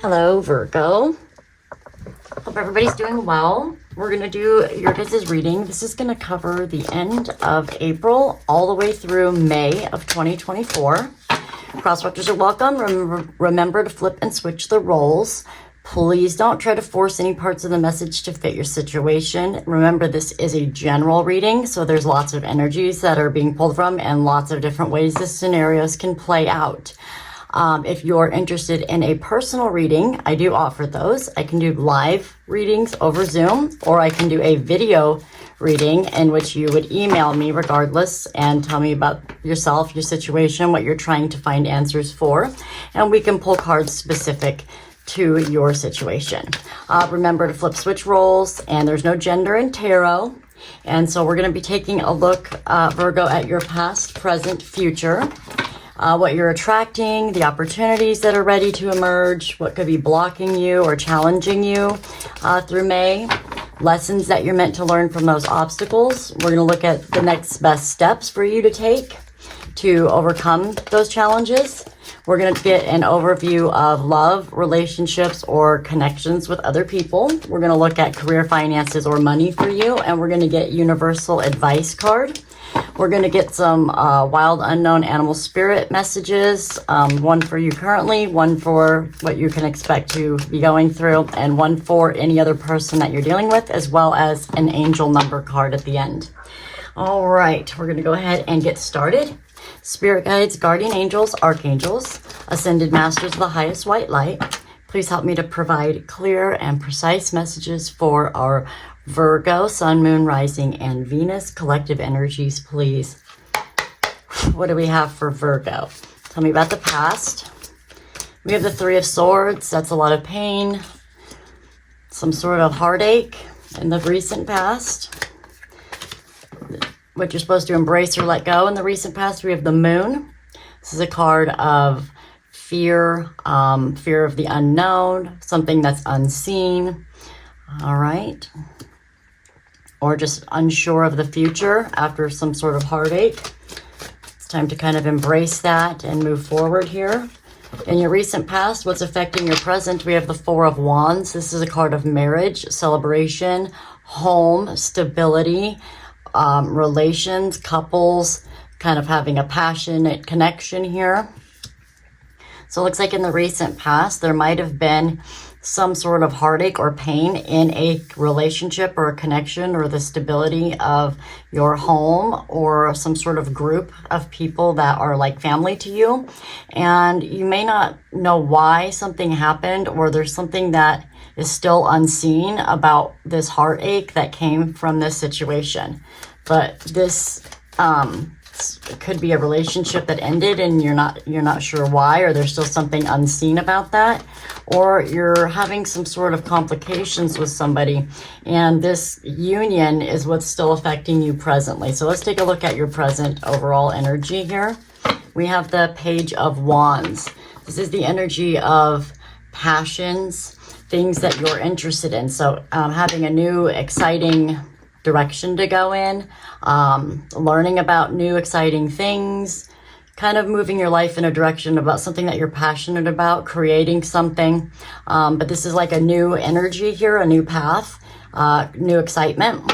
Hello, Virgo. Hope everybody's doing well. We're going to do your guys' reading. This is going to cover the end of April all the way through May of 2024. Crosswatchers are welcome. Remember to flip and switch the roles. Please don't try to force any parts of the message to fit your situation. Remember, this is a general reading, so there's lots of energies that are being pulled from and lots of different ways the scenarios can play out. If you're interested in a personal reading, I do offer those. I can do live readings over Zoom, or I can do a video reading in which you would email me regardless and tell me about yourself, your situation, what you're trying to find answers for, and we can pull cards specific to your situation. Remember to flip switch roles, and there's no gender in tarot. And so we're going to be taking a look, Virgo, at your past, present, future. What you're attracting, the opportunities that are ready to emerge, what could be blocking you or challenging you through May, lessons that you're meant to learn from those obstacles. We're going to look at the next best steps for you to take to overcome those challenges. We're going to get an overview of love, relationships, or connections with other people. We're going to look at career finances or money for you, and we're going to get universal advice card. We're going to get some wild unknown animal spirit messages, one for you currently, one for what you can expect to be going through, and one for any other person that you're dealing with, as well as an angel number card at the end. All right, we're going to go ahead and get started. Spirit guides, guardian angels, archangels, ascended masters of the highest white light, please help me to provide clear and precise messages for our Virgo, Sun, Moon, Rising, and Venus collective energies, please. What do we have for Virgo? Tell me about the past. We have the Three of Swords. That's a lot of pain, some sort of heartache in the recent past. What you're supposed to embrace or let go in the recent past. We have the Moon. This is a card of fear, fear of the unknown, something that's unseen. All right. Or just unsure of the future after some sort of heartache. It's time to kind of embrace that and move forward here. In your recent past, what's affecting your present? We have the Four of Wands. This is a card of marriage, celebration, home, stability, relations, couples, kind of having a passionate connection here. So it looks like in the recent past, there might have been some sort of heartache or pain in a relationship or a connection, or the stability of your home or some sort of group of people that are like family to you. And you may not know why something happened, or there's something that is still unseen about this heartache that came from this situation. But this could be a relationship that ended and you're not sure why, or there's still something unseen about that, or you're having some sort of complications with somebody, and this union is what's still affecting you presently. So let's take a look at your present overall energy here. We have the Page of Wands. This is the energy of passions, things that you're interested in. So having a new exciting direction to go in, learning about new exciting things, kind of moving your life in a direction about something that you're passionate about, creating something. But this is like a new energy here, a new path, new excitement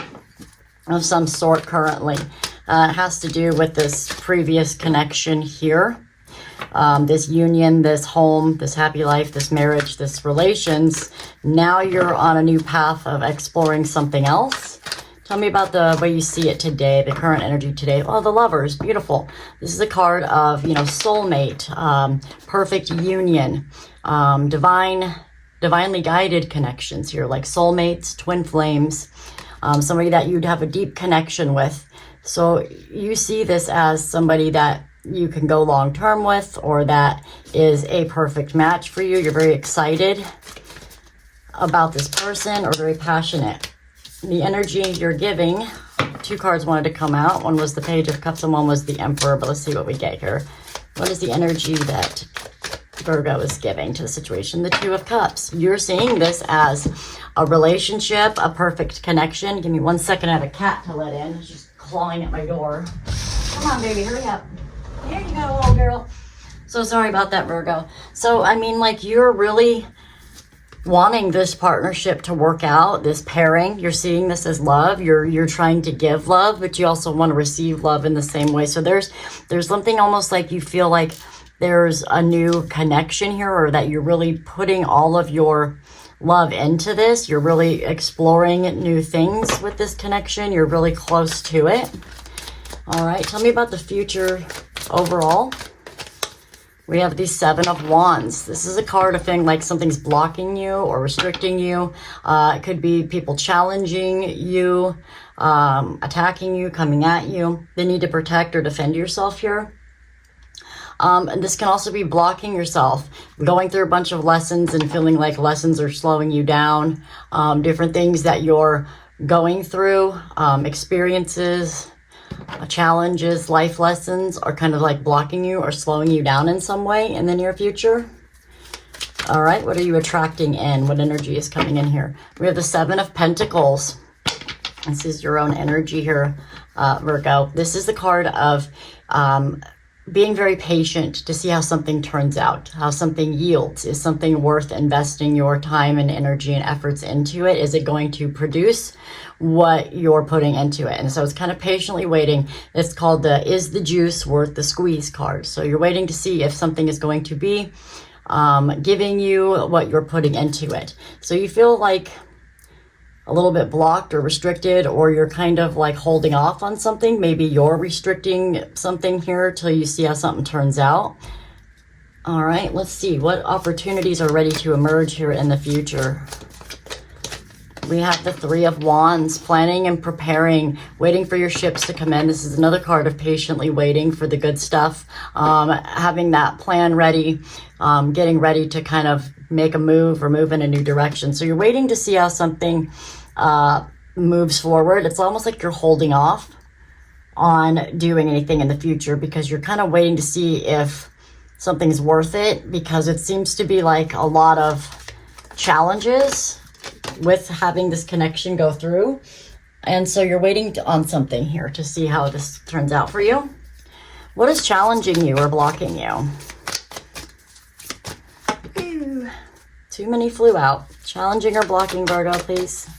of some sort currently. It has to do with this previous connection here. This union, this home, this happy life, this marriage, this relations. Now you're on a new path of exploring something else. Tell me about the way you see it today, the current energy today. Oh, the Lovers, beautiful. This is a card of, soulmate, perfect union, divinely guided connections here, like soulmates, twin flames, somebody that you'd have a deep connection with. So you see this as somebody that you can go long term with, or that is a perfect match for you. You're very excited about this person, or very passionate. The energy you're giving, two cards wanted to come out. One was the Page of Cups and one was the Emperor, but let's see what we get here. What is the energy that Virgo is giving to the situation? The Two of Cups. You're seeing this as a relationship, a perfect connection. Give me 1 second, I have a cat to let in. It's just clawing at my door. Come on, baby, hurry up. Here you go, little girl. So sorry about that, Virgo. So, I mean, like, you're really wanting this partnership to work out, this pairing. You're seeing this as love. You're trying to give love, but you also want to receive love in the same way. So there's something almost like you feel like there's a new connection here, or that you're really putting all of your love into this. You're really exploring new things with this connection. You're really close to it. All right, tell me about the future overall. We have the Seven of Wands. This is a card of thing like something's blocking you or restricting you. It could be people challenging you, attacking you, coming at you. They need to protect or defend yourself here. And this can also be blocking yourself, going through a bunch of lessons and feeling like lessons are slowing you down. Different things that you're going through, experiences, challenges, life lessons are kind of like blocking you or slowing you down in some way in the near future. All right, what are you attracting in? What energy is coming in here? We have the Seven of Pentacles. This is your own energy here, Virgo. This is the card of being very patient to see how something turns out, how something yields. Is something worth investing your time and energy and efforts into it? Is it going to produce what you're putting into it? And so it's kind of patiently waiting. It's called the Is the Juice Worth the Squeeze card. So you're waiting to see if something is going to be giving you what you're putting into it. So you feel like a little bit blocked or restricted, or you're kind of like holding off on something. Maybe you're restricting something here till you see how something turns out. All right, let's see what opportunities are ready to emerge here in the future. We have the Three of Wands, planning and preparing, waiting for your ships to come in. This is another card of patiently waiting for the good stuff, having that plan ready, getting ready to kind of make a move or move in a new direction. So you're waiting to see how something moves forward. It's almost like you're holding off on doing anything in the future because you're kind of waiting to see if something's worth it, because it seems to be like a lot of challenges with having this connection go through. And so you're waiting on something here to see how this turns out for you. What is challenging you or blocking you? Ooh, too many flew out. Challenging or blocking, Virgo, please.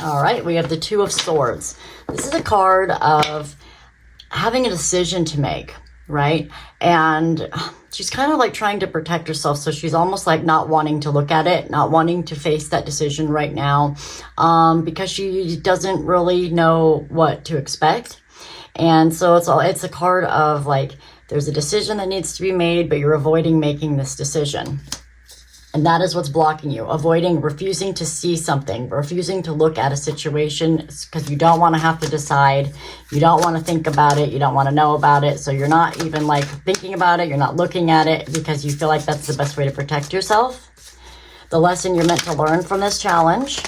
All right, we have the Two of Swords. This is a card of having a decision to make, right? And she's kind of like trying to protect herself. So she's almost like not wanting to look at it, not wanting to face that decision right now, because she doesn't really know what to expect. And so it's a card of like, there's a decision that needs to be made, but you're avoiding making this decision. And that is what's blocking you, refusing to see something, refusing to look at a situation because you don't want to have to decide. You don't want to think about it. You don't want to know about it. So you're not even like thinking about it. You're not looking at it because you feel like that's the best way to protect yourself. The lesson you're meant to learn from this challenge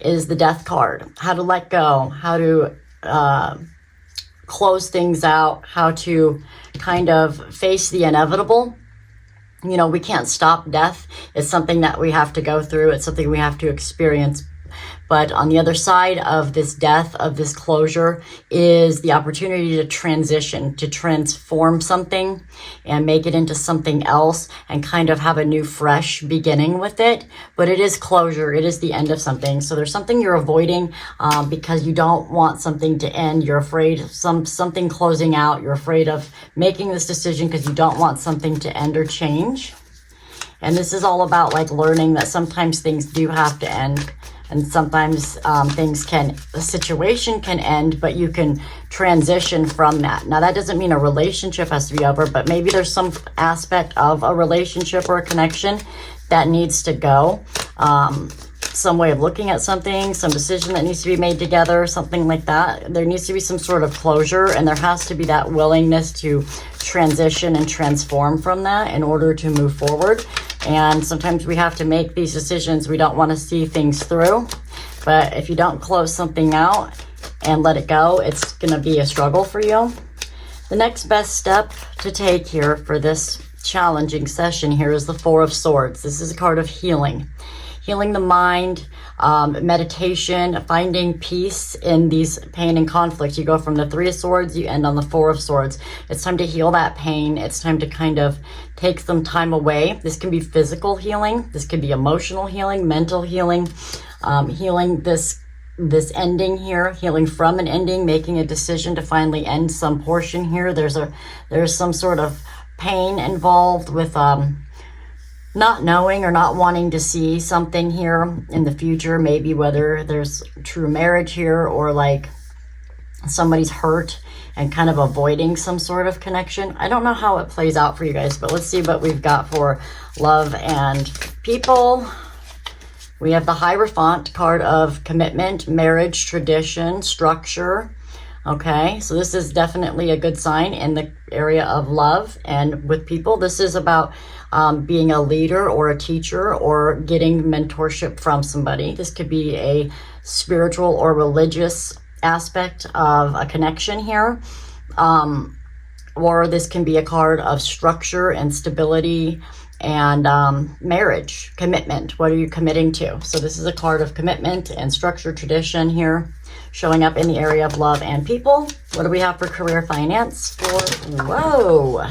is the Death card. How to let go, how to close things out, how to kind of face the inevitable. You know, we can't stop death. It's something that we have to go through. It's something we have to experience. But on the other side of this death, of this closure, is the opportunity to transition, to transform something and make it into something else and kind of have a new, fresh beginning with it. But it is closure. It is the end of something. So there's something you're avoiding because you don't want something to end. You're afraid of something closing out. You're afraid of making this decision because you don't want something to end or change. And this is all about like learning that sometimes things do have to end. And sometimes a situation can end, but you can transition from that. Now, that doesn't mean a relationship has to be over, but maybe there's some aspect of a relationship or a connection that needs to go. Some way of looking at something, some decision that needs to be made together, something like that. There needs to be some sort of closure, and there has to be that willingness to transition and transform from that in order to move forward. And sometimes we have to make these decisions. We don't want to see things through, but if you don't close something out and let it go, it's going to be a struggle for you. The next best step to take here for this challenging session here is the Four of Swords. This is a card of healing. healing the mind, meditation, finding peace in these pain and conflict. You go from the Three of Swords, you end on the Four of Swords. It's time to heal that pain. It's time to kind of take some time away. This can be physical healing. This could be emotional healing, mental healing, healing this ending here, healing from an ending, making a decision to finally end some portion here. There's some sort of pain involved with not knowing or not wanting to see something here in the future, maybe whether there's true marriage here or like somebody's hurt and kind of avoiding some sort of connection. I don't know how it plays out for you guys, but let's see what we've got for love and people. We have the Hierophant card of commitment, marriage, tradition, structure. Okay, so this is definitely a good sign in the area of love and with people. This is about being a leader or a teacher or getting mentorship from somebody. This could be a spiritual or religious aspect of a connection here. Or this can be a card of structure and stability and marriage, commitment. What are you committing to? So this is a card of commitment and structure, tradition here, showing up in the area of love and people. What do we have for career finance? Whoa,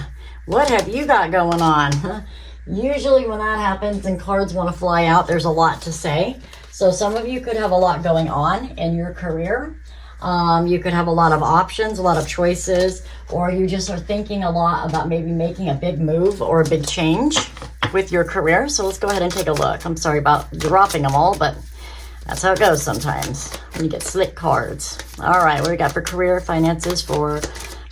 what have you got going on? Usually when that happens and cards want to fly out, there's a lot to say. So some of you could have a lot going on in your career. You could have a lot of options, a lot of choices, or you just are thinking a lot about maybe making a big move or a big change with your career. So let's go ahead and take a look. I'm sorry about dropping them all, but that's how it goes sometimes when you get slick cards. All right, what do we got for career finances for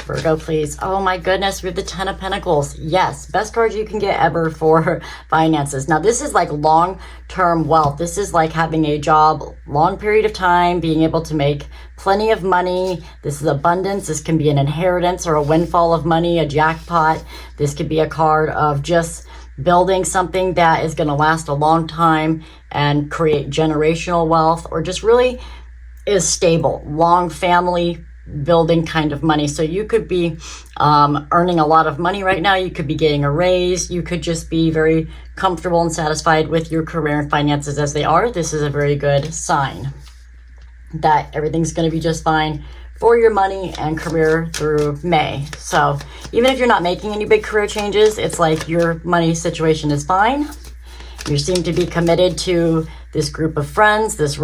Virgo, please? Oh my goodness, we have the Ten of Pentacles. Yes, best card you can get ever for finances. Now this is like long-term wealth. This is like having a job, long period of time, being able to make plenty of money. This is abundance. This can be an inheritance or a windfall of money, a jackpot. This could be a card of just building something that is going to last a long time and create generational wealth, or just really is stable, long family building kind of money. So you could be earning a lot of money right now. You could be getting a raise. You could just be very comfortable and satisfied with your career and finances as they are. This is a very good sign that everything's going to be just fine for your money and career through May. So even if you're not making any big career changes, it's like your money situation is fine. You seem to be committed to this group of friends, this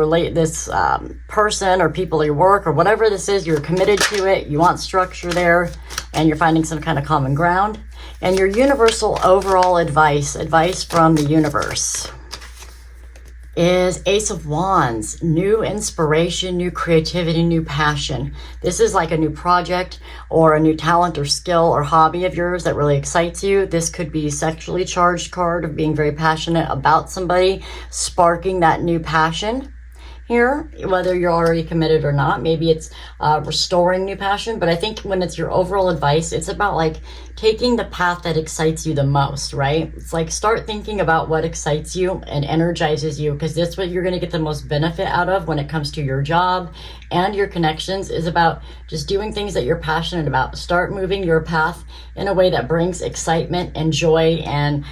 person or people at your work or whatever this is. You're committed to it. You want structure there, and you're finding some kind of common ground. And your universal overall advice from the universe is Ace of Wands, new inspiration, new creativity, new passion. This is like a new project or a new talent or skill or hobby of yours that really excites you. This could be sexually charged card of being very passionate about somebody, sparking that new passion here, whether you're already committed or not. Maybe it's restoring new passion, but I think when it's your overall advice, it's about like taking the path that excites you the most, right? It's like start thinking about what excites you and energizes you, because that's what you're going to get the most benefit out of when it comes to your job and your connections, is about just doing things that you're passionate about. Start moving your path in a way that brings excitement and joy and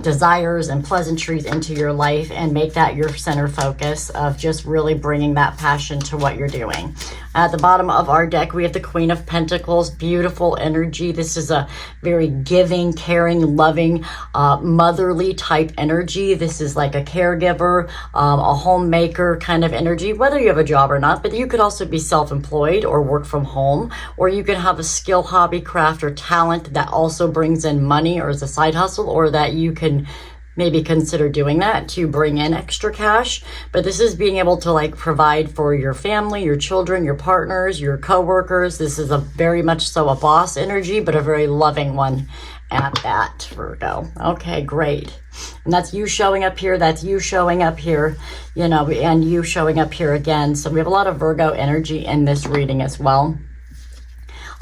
desires and pleasantries into your life, and make that your center focus of just really bringing that passion to what you're doing. At the bottom of our deck, we have the Queen of Pentacles, beautiful energy. This is a very giving, caring, loving, motherly type energy. This is like a caregiver, a homemaker kind of energy, whether you have a job or not, but you could also be self-employed or work from home, or you could have a skill, hobby, craft, or talent that also brings in money or is a side hustle, or that you can maybe consider doing that to bring in extra cash. But this is being able to like provide for your family, your children, your partners, your coworkers. This is a very much so a boss energy, but a very loving one at that, Virgo. Okay, great. And that's you showing up here. That's you showing up here, you know, and you showing up here again. So we have a lot of Virgo energy in this reading as well.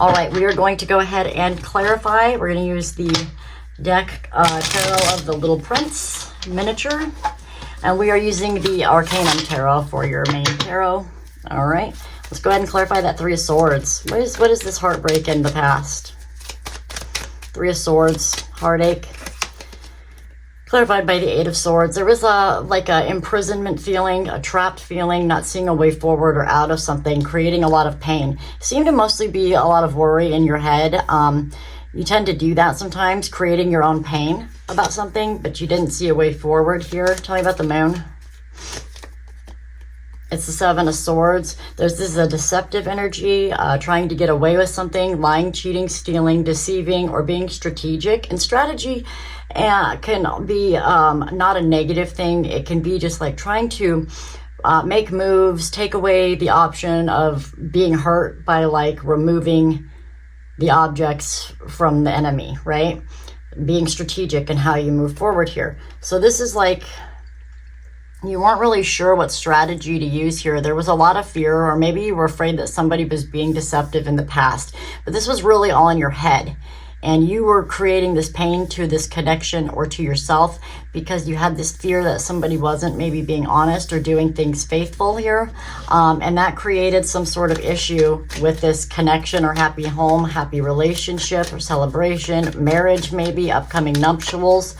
All right, we are going to go ahead and clarify. We're going to use the deck tarot of the Little Prince miniature, and we are using the Arcanum tarot for your main tarot. All right, let's go ahead and clarify that Three of Swords. What is this heartbreak in the past? Three of Swords, heartache. clarified by the Eight of Swords. There was a imprisonment feeling, a trapped feeling, not seeing a way forward or out of something, creating a lot of pain. Seemed to mostly be a lot of worry in your head. You tend to do that sometimes, creating your own pain about something, but you didn't see a way forward here. Tell me about the moon. It's the Seven of Swords. This is a deceptive energy, trying to get away with something, lying, cheating, stealing, deceiving, or being strategic. And strategy can be not a negative thing. It can be just like trying to make moves, take away the option of being hurt by like removing the objects from the enemy, right? Being strategic in how you move forward here. So this is like, you weren't really sure what strategy to use here. There was a lot of fear, or maybe you were afraid that somebody was being deceptive in the past. But this was really all in your head. And you were creating this pain to this connection or to yourself because you had this fear that somebody wasn't maybe being honest or doing things faithful here. And that created some sort of issue with this connection or happy home, happy relationship or celebration, marriage maybe, upcoming nuptials.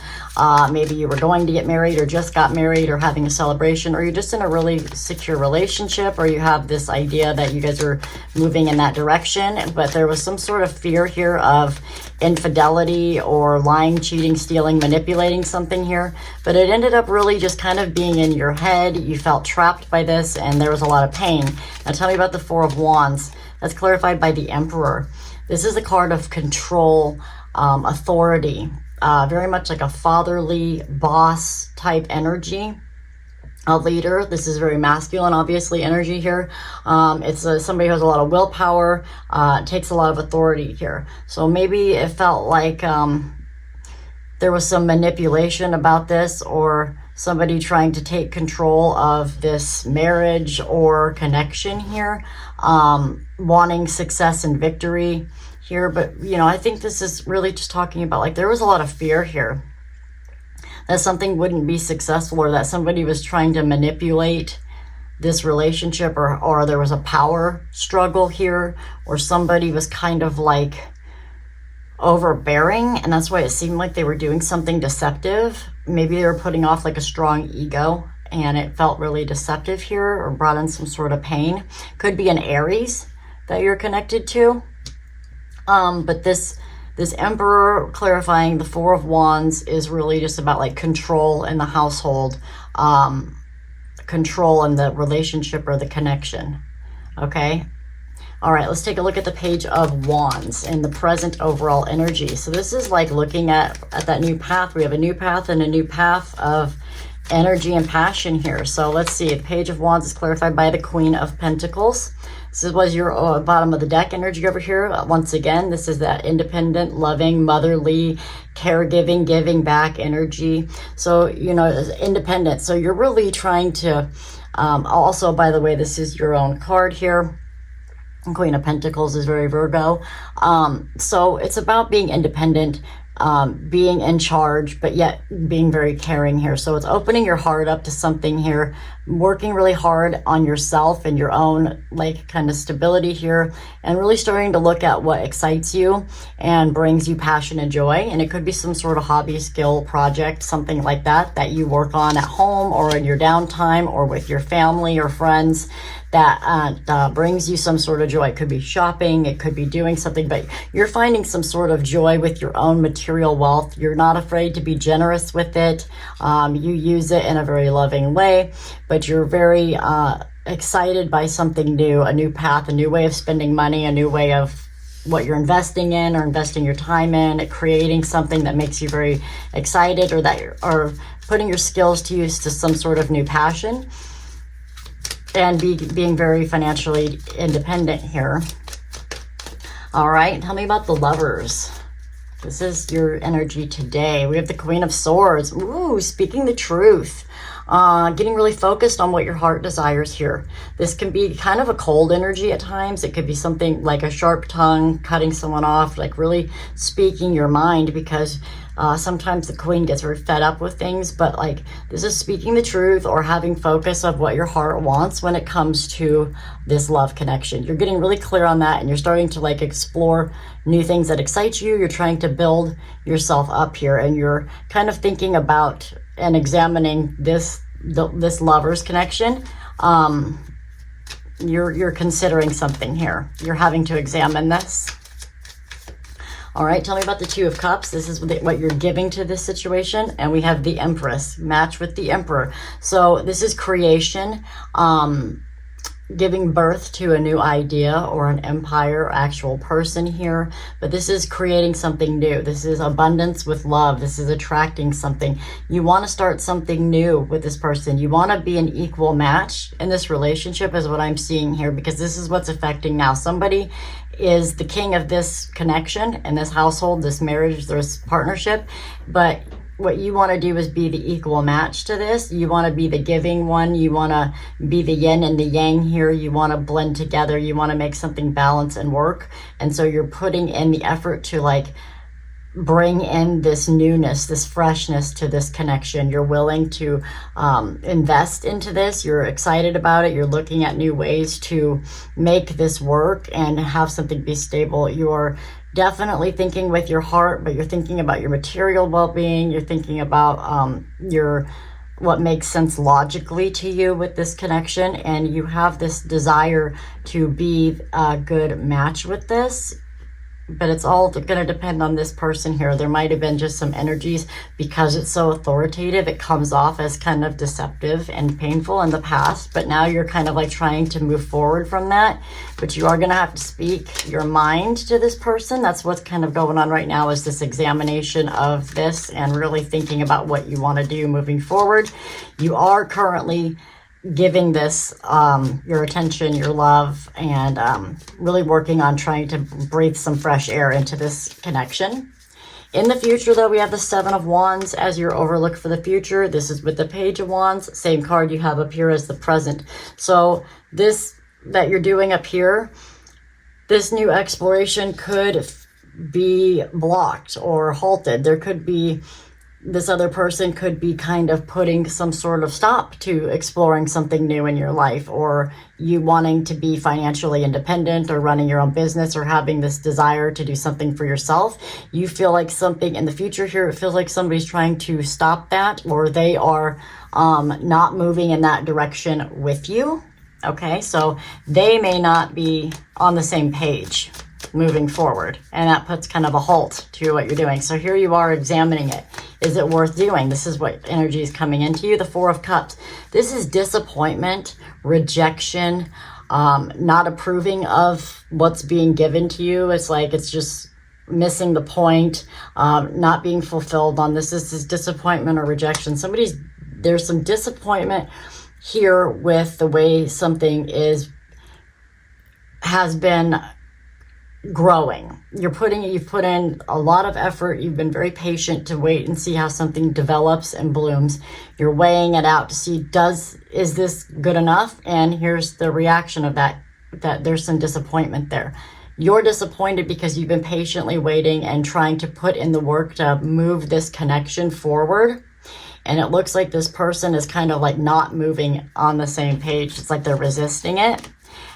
Maybe you were going to get married or just got married or having a celebration, or you're just in a really secure relationship, or you have this idea that you guys are moving in that direction. But there was some sort of fear here of infidelity or lying, cheating, stealing, manipulating something here. But it ended up really just kind of being in your head. You felt trapped by this and there was a lot of pain. Now tell me about the Four of Wands. That's clarified by the Emperor. This is a card of control, authority, very much like a fatherly boss type energy. A leader. This is very masculine, obviously, energy here. It's somebody who has a lot of willpower, takes a lot of authority here. So maybe it felt like there was some manipulation about this, or somebody trying to take control of this marriage or connection here, wanting success and victory here. But, you know, I think this is really just talking about, like, there was a lot of fear here that something wouldn't be successful, or that somebody was trying to manipulate this relationship, or there was a power struggle here, or somebody was kind of like overbearing, and that's why it seemed like they were doing something deceptive. Maybe they were putting off like a strong ego, and it felt really deceptive here, or brought in some sort of pain. Could be an Aries that you're connected to. But this Emperor, clarifying the Four of Wands, is really just about like control in the household, control in the relationship or the connection. Okay. All right, let's take a look at the Page of Wands and the present overall energy. So this is like looking at that new path. We have a new path and a new path of energy and passion here. So let's see. The Page of Wands is clarified by the Queen of Pentacles. This was your bottom of the deck energy over here. Once again, this is that independent, loving, motherly, caregiving, giving back energy. So, you know, independent. So you're really trying to, also, by the way, this is your own card here. Queen of Pentacles is very Virgo. So it's about being independent, being in charge, but yet being very caring here. So it's opening your heart up to something here, working really hard on yourself and your own like kind of stability here, and really starting to look at what excites you and brings you passion and joy. And it could be some sort of hobby, skill, project, something like that you work on at home or in your downtime or with your family or friends that brings you some sort of joy. It could be shopping, it could be doing something, but you're finding some sort of joy with your own material wealth. You're not afraid to be generous with it. You use it in a very loving way, but you're very excited by something new, a new path, a new way of spending money, a new way of what you're investing in or investing your time in, creating something that makes you very excited, or that you're putting your skills to use to some sort of new passion. And being very financially independent here. All right, tell me about the Lovers. This is your energy today. We have the Queen of Swords. Ooh, speaking the truth. Getting really focused on what your heart desires here. This can be kind of a cold energy at times. It could be something like a sharp tongue, cutting someone off, like really speaking your mind, because sometimes the Queen gets very fed up with things, but like this is speaking the truth or having focus of what your heart wants when it comes to this love connection. You're getting really clear on that, and you're starting to like explore new things that excite you. You're trying to build yourself up here, and you're kind of thinking about and examining this lover's connection. You're considering something here. You're having to examine this. All right, tell me about the Two of Cups. This is what you're giving to this situation. And we have the Empress, match with the Emperor. So this is creation, giving birth to a new idea or an empire, actual person here. But this is creating something new. This is abundance with love. This is attracting something. You want to start something new with this person. You want to be an equal match in this relationship is what I'm seeing here, because this is what's affecting now. Somebody is the king of this connection in this household, this marriage, this partnership. But what you want to do is be the equal match to this. You want to be the giving one. You want to be the yin and the yang here. You want to blend together. You want to make something balance and work. And so you're putting in the effort to like bring in this newness, this freshness to this connection. You're willing to invest into this. You're excited about it. You're looking at new ways to make this work and have something be stable. You're definitely thinking with your heart, but you're thinking about your material well-being. You're thinking about what makes sense logically to you with this connection, and you have this desire to be a good match with this. But it's all going to depend on this person here. There might have been just some energies, because it's so authoritative, it comes off as kind of deceptive and painful in the past. But now you're kind of like trying to move forward from that. But you are going to have to speak your mind to this person. That's what's kind of going on right now, is this examination of this and really thinking about what you want to do moving forward. You are currently giving this your attention, your love, and really working on trying to breathe some fresh air into this connection. In the future, though, we have the Seven of Wands as your overlook for the future. This is with the Page of Wands, same card you have up here as the present. So this that you're doing up here, this new exploration could be blocked or halted. There could be this other person could be kind of putting some sort of stop to exploring something new in your life, or you wanting to be financially independent or running your own business or having this desire to do something for yourself. You feel like something in the future here, it feels like somebody's trying to stop that, or they are not moving in that direction with you. Okay, so they may not be on the same page moving forward, and that puts kind of a halt to what you're doing. So here you are examining it. Is it worth doing? This is what energy is coming into you. The Four of Cups. This is disappointment, rejection, not approving of what's being given to you. It's like it's just missing the point, not being fulfilled on this. This is disappointment or rejection. There's some disappointment here with the way something has been growing. You've put in a lot of effort. You've been very patient to wait and see how something develops and blooms. You're weighing it out to see, is this good enough? And here's the reaction of that there's some disappointment there. You're disappointed because you've been patiently waiting and trying to put in the work to move this connection forward. And it looks like this person is kind of like not moving on the same page. It's like they're resisting it.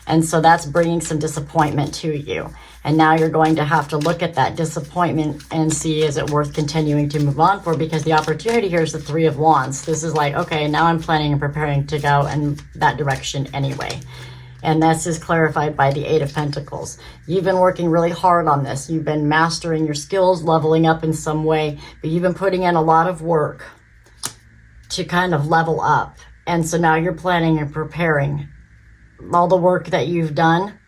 And so that's bringing some disappointment to you. And now you're going to have to look at that disappointment and see, is it worth continuing to move on for? Because the opportunity here is the Three of Wands. This is like, okay, now I'm planning and preparing to go in that direction anyway. And this is clarified by the Eight of Pentacles. You've been working really hard on this. You've been mastering your skills, leveling up in some way, but you've been putting in a lot of work to kind of level up. And so now you're planning and preparing all the work that you've done.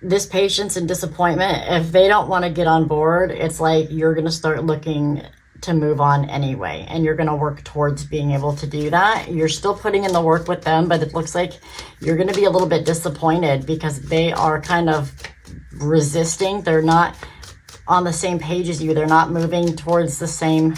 This patience and disappointment, if they don't want to get on board, it's like you're going to start looking to move on anyway, and you're going to work towards being able to do that. You're still putting in the work with them, but it looks like you're going to be a little bit disappointed because they are kind of resisting. They're not on the same page as you. They're not moving towards the same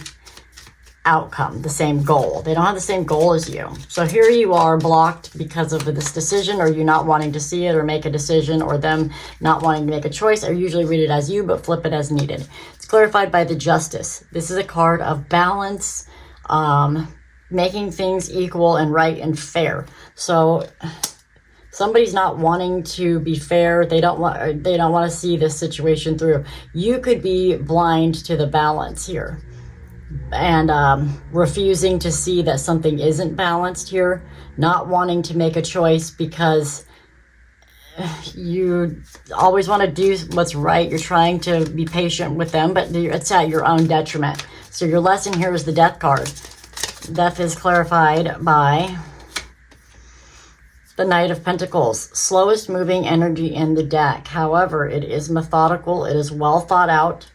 outcome, the same goal. They don't have the same goal as you. So here you are blocked because of this decision, or you not wanting to see it or make a decision, or them not wanting to make a choice. I usually read it as you, but flip it as needed. It's clarified by the Justice. This is a card of balance, making things equal and right and fair. So Somebody's not wanting to be fair. They don't want to see this situation through. You could be blind to the balance here and refusing to see that something isn't balanced here, not wanting to make a choice because you always want to do what's right. You're trying to be patient with them, but it's at your own detriment. So your lesson here is the Death card. Death is clarified by the Knight of Pentacles. Slowest moving energy in the deck. However, it is methodical. It is well thought out,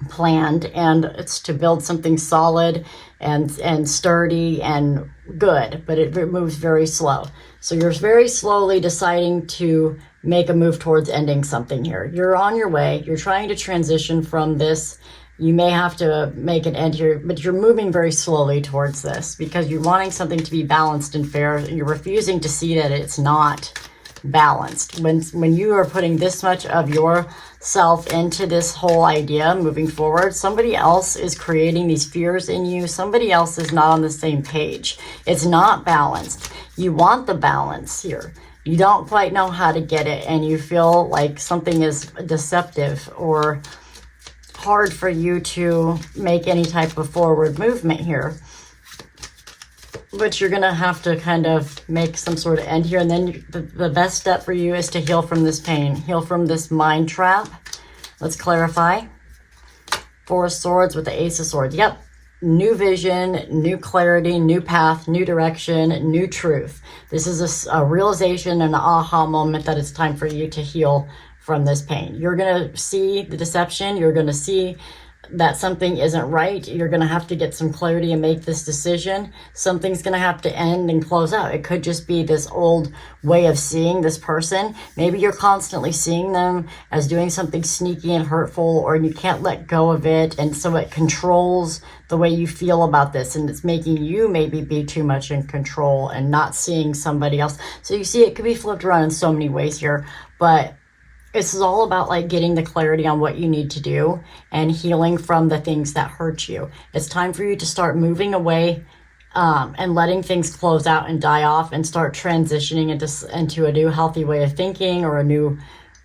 planned, and it's to build something solid and sturdy and good, but it moves very slow. So you're very slowly deciding to make a move towards ending something here. You're on your way. You're trying to transition from this. You may have to make an end here, but you're moving very slowly towards this because you're wanting something to be balanced and fair. You're refusing to see that it's not balanced. When you are putting this much of yourself into this whole idea moving forward, somebody else is creating these fears in you. Somebody else is not on the same page. It's not balanced. You want the balance here. You don't quite know how to get it, and you feel like something is deceptive or hard for you to make any type of forward movement here. But you're going to have to kind of make some sort of end here. And then the best step for you is to heal from this pain. Heal from this mind trap. Let's clarify. Four of Swords with the Ace of Swords. Yep. New vision, new clarity, new path, new direction, new truth. This is a realization and an aha moment that it's time for you to heal from this pain. You're going to see the deception. You're going to see that something isn't right. You're going to have to get some clarity and make this decision. Something's going to have to end and close out. It could just be this old way of seeing this person. Maybe you're constantly seeing them as doing something sneaky and hurtful, or you can't let go of it. And so it controls the way you feel about this. And it's making you maybe be too much in control and not seeing somebody else. So you see, it could be flipped around in so many ways here, but this is all about like getting the clarity on what you need to do and healing from the things that hurt you. It's time for you to start moving away and letting things close out and die off and start transitioning into a new healthy way of thinking, or a new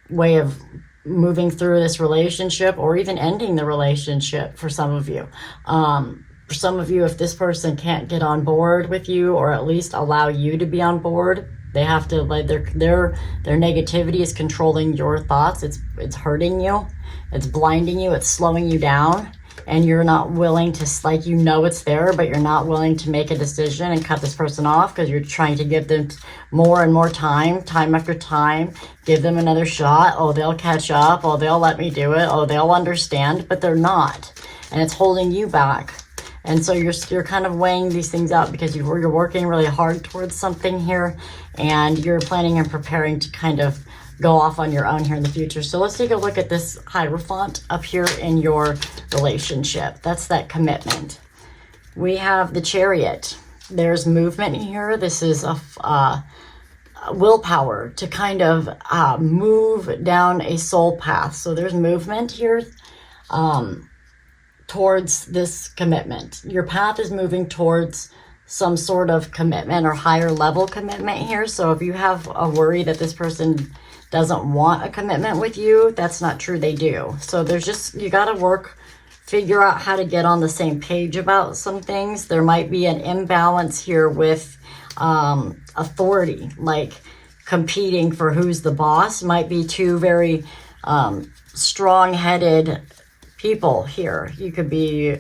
way of moving through this relationship, or even ending the relationship for some of you. For some of you, if this person can't get on board with you, or at least allow you to be on board, they have to, like, their negativity is controlling your thoughts. It's hurting you. It's blinding you. It's slowing you down. And you're not willing to, like, you know it's there, but you're not willing to make a decision and cut this person off because you're trying to give them more and more time after time. Give them another shot. Oh, they'll catch up. Oh, they'll let me do it. Oh, they'll understand. But they're not. And it's holding you back. And so you're kind of weighing these things out because you're working really hard towards something here, and you're planning and preparing to kind of go off on your own here in the future. So let's take a look at this Hierophant up here in your relationship. That's that commitment. We have the Chariot. There's movement here. This is a willpower to kind of move down a soul path. So there's movement here. Towards this commitment. Your path is moving towards some sort of commitment or higher level commitment here. So if you have a worry that this person doesn't want a commitment with you, that's not true. They do. So there's just, you got to figure out how to get on the same page about some things. There might be an imbalance here with authority, like competing for who's the boss. Might be two very strong-headed people here. You could be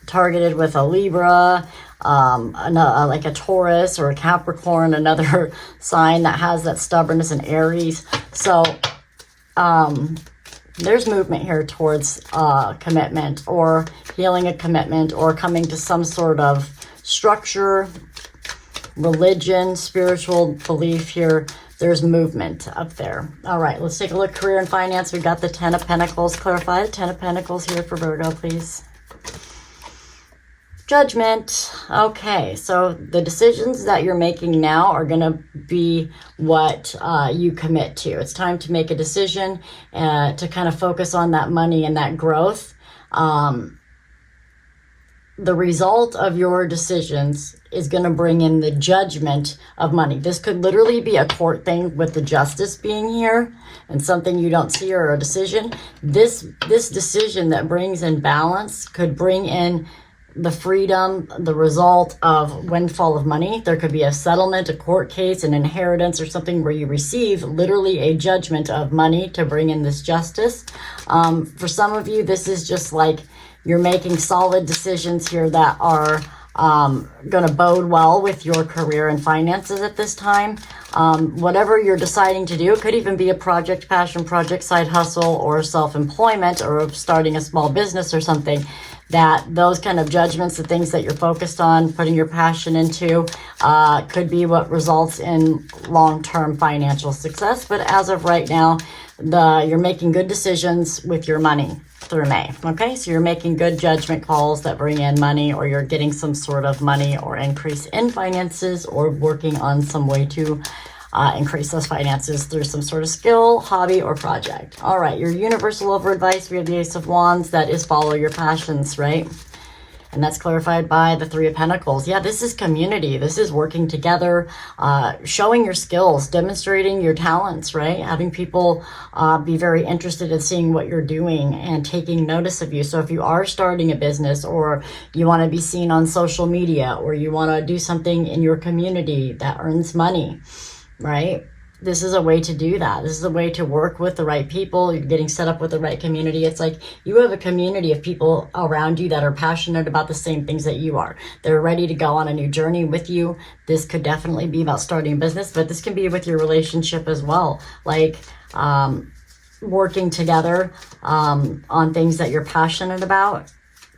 targeted with a Libra, like a Taurus or a Capricorn, another sign that has that stubbornness, and Aries. So there's movement here towards commitment, or healing a commitment, or coming to some sort of structure, religion, spiritual belief here. There's movement up there. All right, let's take a look. Career and finance. We've got the Ten of Pentacles. Clarify the Ten of Pentacles here for Virgo, please. Judgment. Okay, so the decisions that you're making now are going to be what you commit to. It's time to make a decision to kind of focus on that money and that growth. the result of your decisions is going to bring in the judgment of money. This could literally be a court thing with the justice being here and something you don't see, or a decision. This decision that brings in balance could bring in the freedom, the result of windfall of money. There could be a settlement, a court case, an inheritance, or something where you receive literally a judgment of money to bring in this justice. For some of you, this is just like you're making solid decisions here that are going to bode well with your career and finances at this time. Whatever you're deciding to do, it could even be a project, passion project, side hustle, or self-employment, or starting a small business or something. That those kind of judgments, the things that you're focused on, putting your passion into, could be what results in long-term financial success. But as of right now, you're making good decisions with your money through May. Okay, so you're making good judgment calls that bring in money, or you're getting some sort of money or increase in finances, or working on some way to increase those finances through some sort of skill, hobby, or project. All right, your universal over advice, we have the Ace of Wands. That is follow your passions, right? And that's clarified by the Three of Pentacles. Yeah, this is community. This is working together, showing your skills, demonstrating your talents, right? Having people be very interested in seeing what you're doing and taking notice of you. So if you are starting a business, or you want to be seen on social media, or you want to do something in your community that earns money, right? This is a way to do that. This is a way to work with the right people. You're getting set up with the right community. It's like you have a community of people around you that are passionate about the same things that you are. They're ready to go on a new journey with you. This could definitely be about starting a business, but this can be with your relationship as well. Like working together on things that you're passionate about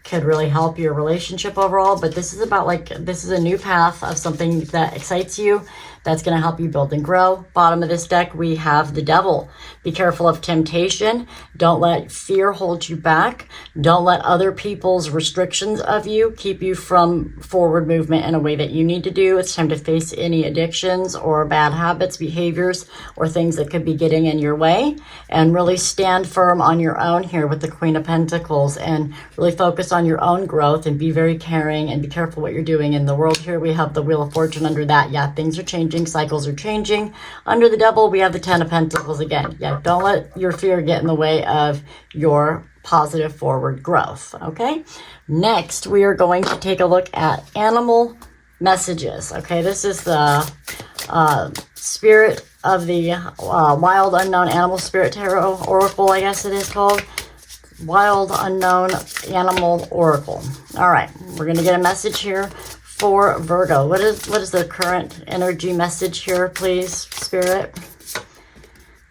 could really help your relationship overall. But this is about this is a new path of something that excites you, that's going to help you build and grow. Bottom of this deck, we have the Devil. Be careful of temptation. Don't let fear hold you back. Don't let other people's restrictions of you keep you from forward movement in a way that you need to do. It's time to face any addictions or bad habits, behaviors, or things that could be getting in your way, and really stand firm on your own here with the Queen of Pentacles, and really focus on your own growth and be very caring and be careful what you're doing in the world. Here we have the Wheel of Fortune under that. Yeah, things are changing. Cycles are changing. Under the Devil, we have the Ten of Pentacles again. Yeah, don't let your fear get in the way of your positive forward growth. Okay, next we are going to take a look at animal messages. Okay, this is the spirit of the Wild Unknown Animal Spirit Tarot Oracle, I guess it is called. Wild Unknown Animal Oracle. All right, we're going to get a message here for Virgo. What is the current energy message here, please, Spirit?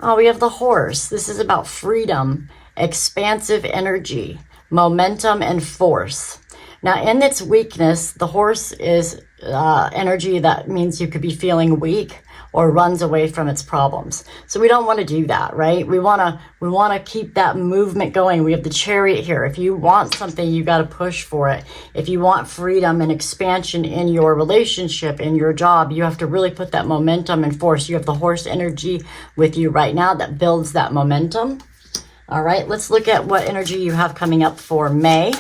Oh, we have the Horse. This is about freedom, expansive energy, momentum, and force. Now, in its weakness, the Horse is energy that means you could be feeling weak or runs away from its problems. So we don't want to do that, right? We want to keep that movement going. We have the Chariot here. If you want something, you got to push for it. If you want freedom and expansion in your relationship, in your job, you have to really put that momentum and force. You have the Horse energy with you right now that builds that momentum. All right, let's look at what energy you have coming up for May.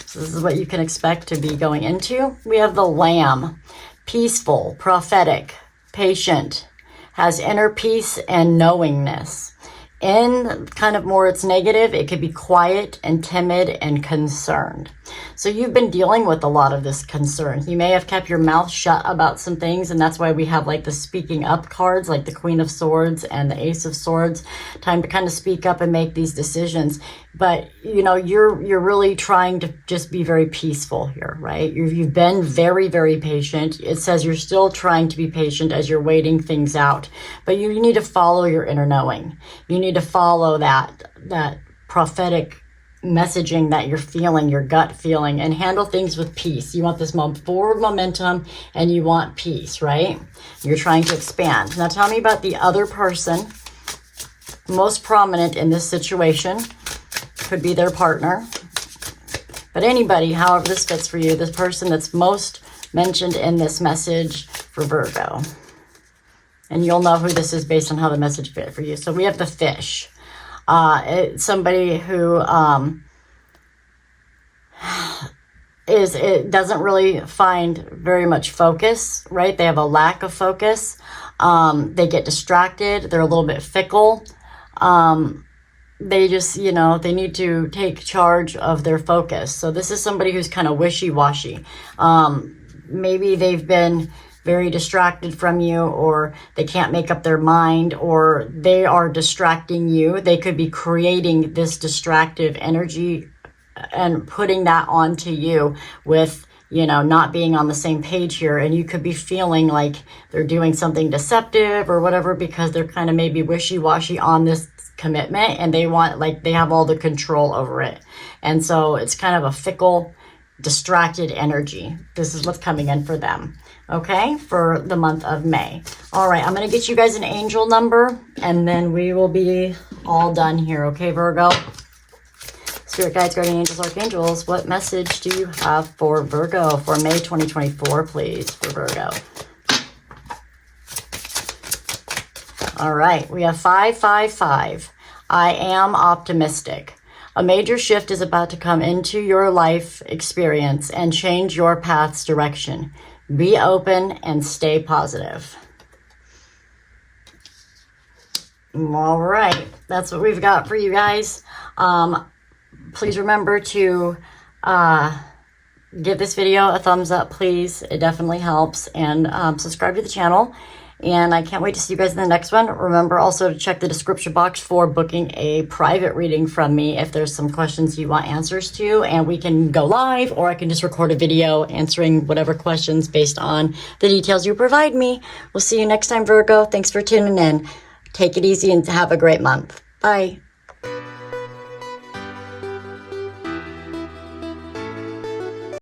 So this is what you can expect to be going into. We have the Lamb. Peaceful, prophetic, patient, has inner peace and knowingness. In kind of more its negative, it could be quiet and timid and concerned. So you've been dealing with a lot of this concern. You may have kept your mouth shut about some things, and that's why we have like the speaking up cards, like the Queen of Swords and the Ace of Swords. Time to kind of speak up and make these decisions. But you know, you're really trying to just be very peaceful here, right? You've been very, very patient. It says you're still trying to be patient as you're waiting things out. But you need to follow your inner knowing. You need to follow that prophetic messaging that you're feeling, your gut feeling, and handle things with peace. You want this forward momentum and you want peace, right? You're trying to expand. Now tell me about the other person most prominent in this situation. Could be their partner, but anybody, however this fits for you, this person that's most mentioned in this message for Virgo. And you'll know who this is based on how the message fit for you. So we have the Fish. It's somebody who is it doesn't really find very much focus, right? They have a lack of focus. They get distracted. They're a little bit fickle. They just, you know, they need to take charge of their focus. So this is somebody who's kind of wishy-washy. Maybe they've been very distracted from you, or they can't make up their mind, or they are distracting you. They could be creating this distractive energy and putting that onto you with, you know, not being on the same page here. And you could be feeling like they're doing something deceptive or whatever, because they're kind of maybe wishy-washy on this commitment, and they want, like, they have all the control over it. And so it's kind of a fickle, distracted energy. This is what's coming in for them, okay, for the month of May. All right, I'm going to get you guys an angel number, and then we will be all done here, okay, Virgo? Spirit guides, guardian angels, archangels, what message do you have for Virgo for May 2024, please, for Virgo? All right, we have 555. I am optimistic. A major shift is about to come into your life experience and change your path's direction. Be open and stay positive. All right, that's what we've got for you guys. Please remember to give this video a thumbs up, please. It definitely helps. And subscribe to the channel. And I can't wait to see you guys in the next one. Remember also to check the description box for booking a private reading from me if there's some questions you want answers to. And we can go live, or I can just record a video answering whatever questions based on the details you provide me. We'll see you next time, Virgo. Thanks for tuning in. Take it easy and have a great month. Bye.